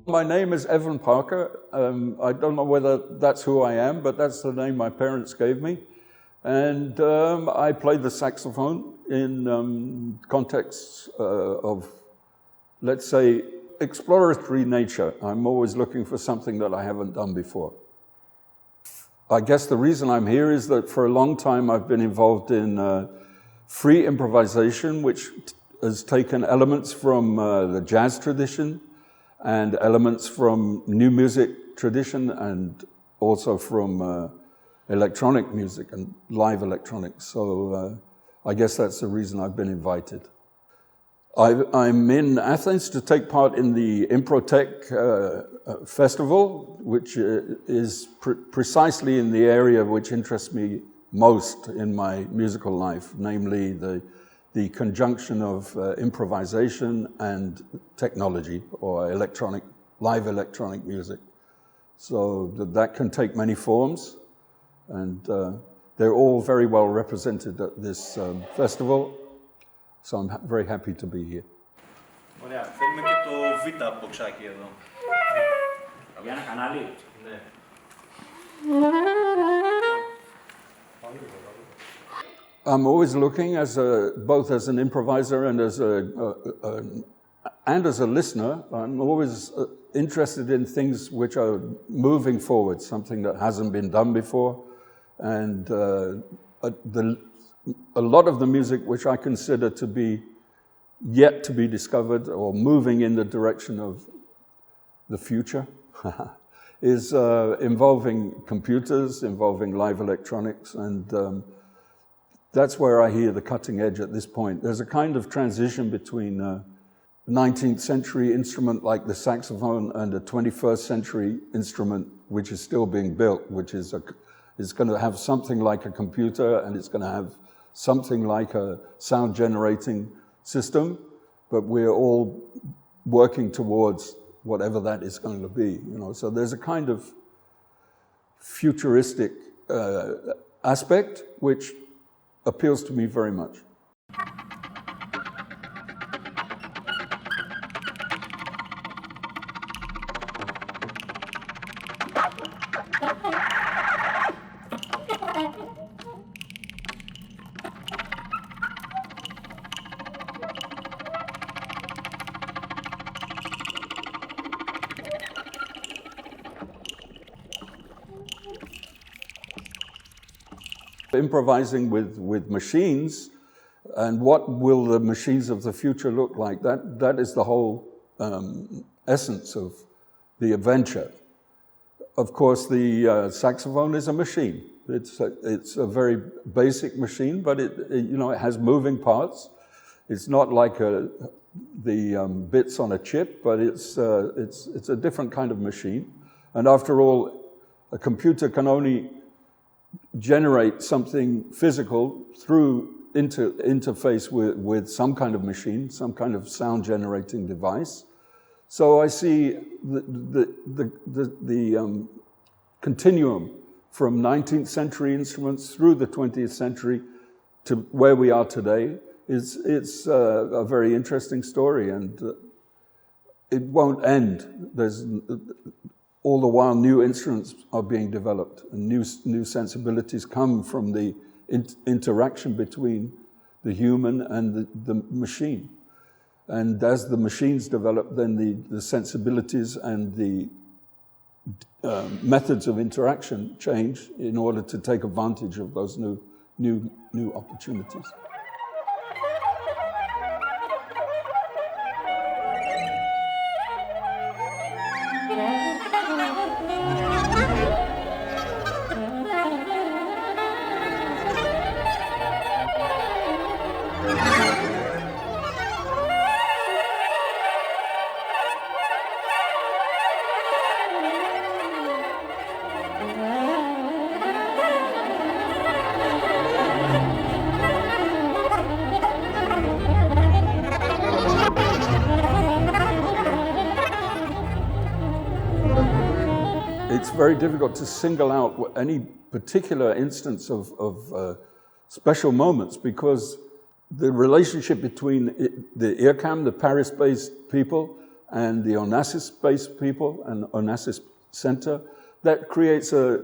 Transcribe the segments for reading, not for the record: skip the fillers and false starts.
My name is Evan Parker. I don't know whether that's who I am, but that's the name my parents gave me. And I play the saxophone in contexts of, let's say, exploratory nature. I'm always looking for something that I haven't done before. I guess the reason I'm here is that for a long time I've been involved in free improvisation, which has taken elements from the jazz tradition and elements from new music tradition and also from electronic music and live electronics. So I guess that's the reason I've been invited. I'm in Athens to take part in the Improtech Festival, which is precisely in the area which interests me most in my musical life, namely the conjunction of improvisation and technology or live electronic music. So that can take many forms, and they're all very well represented at this festival. So I'm very happy to be here. Ωραία, θέλουμε και το β' μποξάκι εδώ. Για ένα κανάλι. Ναι. I'm always looking both as an improviser and as a listener. I'm always interested in things which are moving forward, something that hasn't been done before, and a lot of the music which I consider to be yet to be discovered or moving in the direction of the future is involving computers, involving live electronics, and that's where I hear the cutting edge at this point. There's a kind of transition between a 19th century instrument like the saxophone and a 21st century instrument which is still being built, which is going to have something like a computer, and it's going to have something like a sound generating system, but we're all working towards whatever that is going to be, you know. So there's a kind of futuristic aspect which appeals to me very much. Improvising with machines, and what will the machines of the future look like? That is the whole essence of the adventure. Of course, the saxophone is a machine. It's a very basic machine, but it has moving parts. It's not like the bits on a chip, but it's a different kind of machine. And after all, a computer can only generate something physical through interface with some kind of machine, some kind of sound generating device. So I see the continuum from 19th century instruments through the 20th century to where we are today. It's a very interesting story, and it won't end. There's all the while new instruments are being developed, and new sensibilities come from the interaction between the human and the machine. And as the machines develop, then the sensibilities and the methods of interaction change in order to take advantage of those new opportunities. It's very difficult to single out any particular instance of special moments, because the relationship between the IRCAM, the Paris-based people, and the Onassis-based people and Onassis Center, that creates a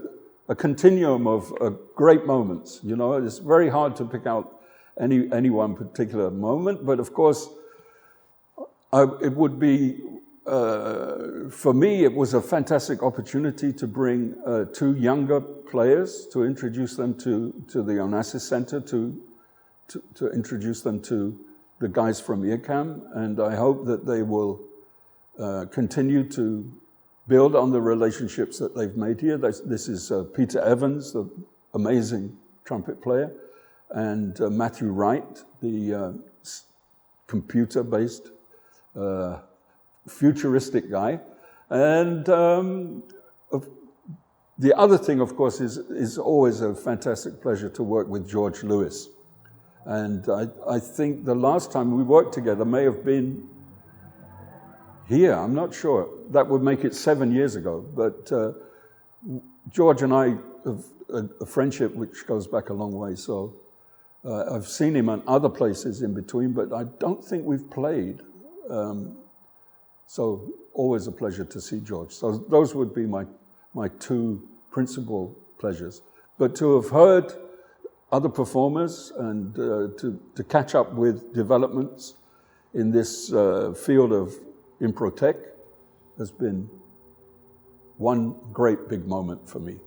continuum of great moments. You know, it's very hard to pick out any one particular moment, but of course, it would be, for me, it was a fantastic opportunity to bring 2 younger players, to introduce them to the Onassis Center, to introduce them to the guys from IRCAM, and I hope that they will continue to build on the relationships that they've made here. This is Peter Evans, the amazing trumpet player, and Matthew Wright, the computer-based futuristic guy. And the other thing, of course, is always a fantastic pleasure to work with George Lewis. And I think the last time we worked together may have been here, I'm not sure. That would make it 7 years ago. But George and I have a friendship which goes back a long way. So I've seen him in other places in between, but I don't think we've played. So always a pleasure to see George. So those would be my 2 principal pleasures. But to have heard other performers and to catch up with developments in this field of Improtech has been one great big moment for me.